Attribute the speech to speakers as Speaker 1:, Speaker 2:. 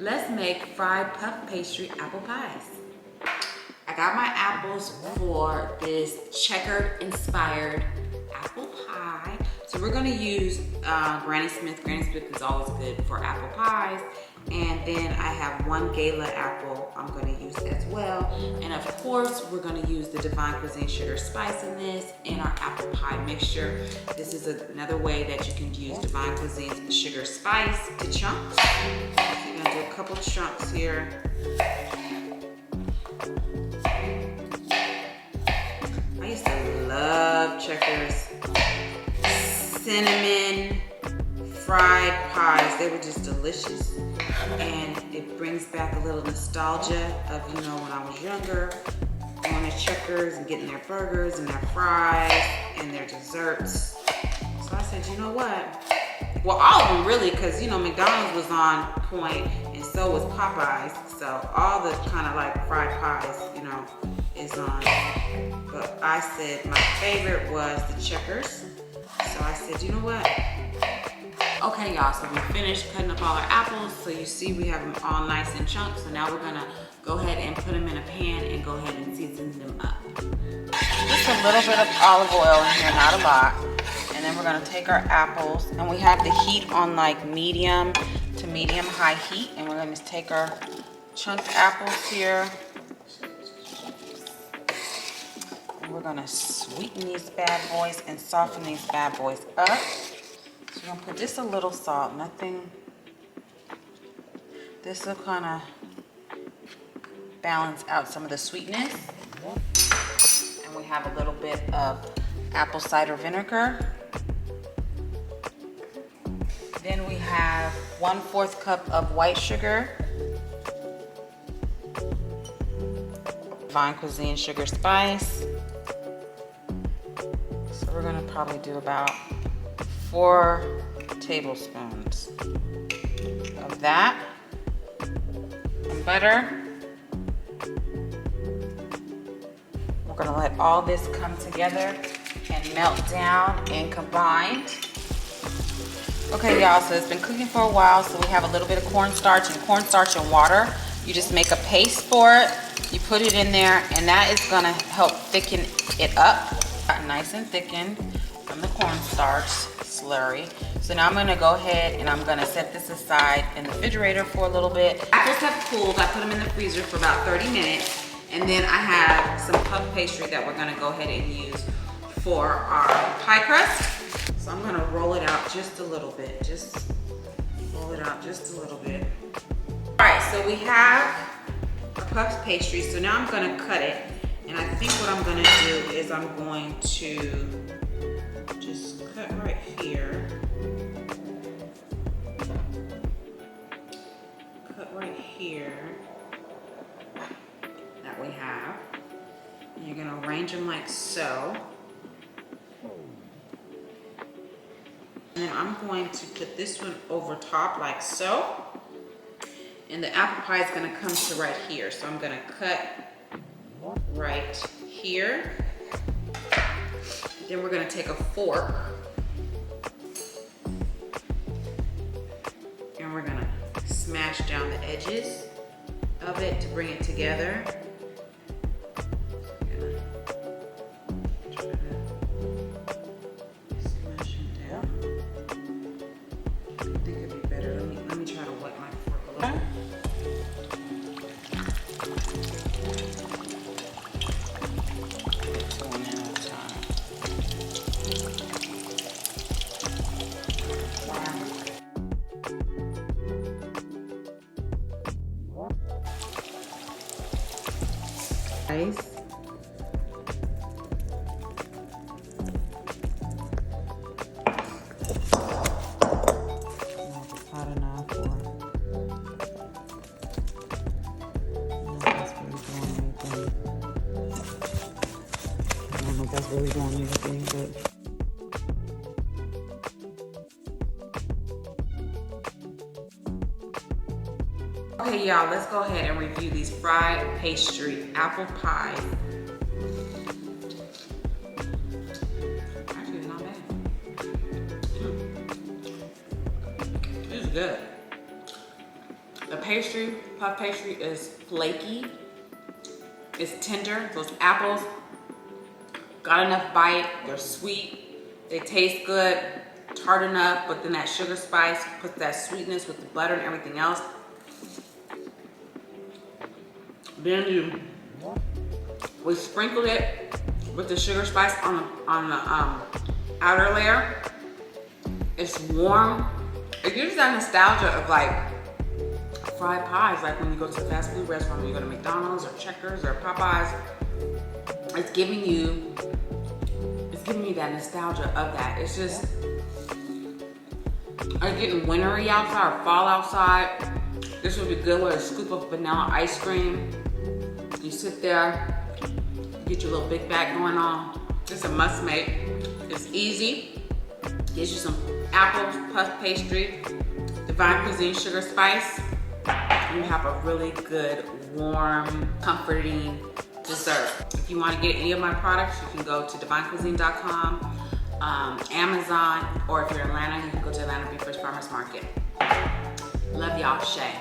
Speaker 1: Let's make fried puff pastry apple pies. I got my apples for this checkered inspired apple pie. So we're gonna use Granny Smith. Granny Smith is always good for apple pies. And then I have one gala apple I'm gonna use as well. And of course, we're gonna use the DivineKuizine sugar spice in this in our apple pie mixture. This is another way that you can use DivineKuizine's sugar spice to chunks. So you're gonna do a couple chunks here. I used to love Checkers cinnamon fried pies. They were just delicious. And it brings back a little nostalgia of, you know, when I was younger, going to Checkers and getting their burgers and their fries and their desserts. So I said, you know what? Well, all of them really, because, you know, McDonald's was on point and so was Popeyes. So all the kind of like fried pies, you know, is on. But I said my favorite was the Checkers. So I said, you know what? Okay, y'all, so we finished cutting up all our apples. So you see we have them all nice in chunks. So now we're gonna go ahead and put them in a pan and go ahead and season them up. Just a little bit of olive oil in here, not a lot. And then we're gonna take our apples, and we have the heat on like medium to medium high heat. And we're gonna just take our chunked apples here. And we're gonna sweeten these bad boys and soften these bad boys up. So we're gonna put just a little salt, nothing. This will kind of balance out some of the sweetness. And we have a little bit of apple cider vinegar. Then we have 1/4 cup of white sugar. DivineKuizine sugar spice. So we're gonna probably do about 4 tablespoons of that, and butter. We're gonna let all this come together and melt down and combine. Okay, y'all, so it's been cooking for a while, so we have a little bit of cornstarch and water. You just make a paste for it, you put it in there, and that is gonna help thicken it up. Got nice and thickened from the cornstarch slurry. So now I'm gonna go ahead and I'm gonna set this aside in the refrigerator for a little bit. Apples have cooled. I put them in the freezer for about 30 minutes. And then I have some puff pastry that we're gonna go ahead and use for our pie crust. So I'm gonna roll it out just a little bit. Just roll it out just a little bit. All right, so we have our puff pastry. So now I'm gonna cut it. And I think what I'm gonna do is I'm going to just cut right here. Cut right here. That we have. And you're gonna arrange them like so. And then I'm going to put this one over top like so. And the apple pie is gonna come to right here. So I'm gonna cut right here. Then we're gonna take a fork and we're gonna smash down the edges of it to bring it together. Smash it down. I think it'd be better. Let me try to wet my fork a little bit. Nice. Hot enough, or I don't know if that's really doing anything, but okay, y'all, let's go ahead and review these fried pastry apple pies. Actually, it's not bad. This is good. The pastry, puff pastry is flaky. It's tender. Those apples got enough bite. They're sweet. They taste good. Tart enough, but then that sugar spice puts that sweetness with the butter and everything else. Then we sprinkled it with the sugar spice on the outer layer. It's warm. It gives that nostalgia of like fried pies, like when you go to a fast food restaurant, when you go to McDonald's or Checkers or Popeyes. It's giving you that nostalgia of that. It's just, are you getting wintry outside or fall outside? This would be good with a scoop of vanilla ice cream. You sit there, get your little big bag going on. It's a must make. It's easy. Gives you some apples, puff pastry, DivineKuizine sugar spice. You have a really good, warm, comforting dessert. If you want to get any of my products, you can go to DivineKuizine.com, Amazon, or if you're in Atlanta, you can go to Atlanta Beef Fresh Farmers Market. Love y'all, Shay.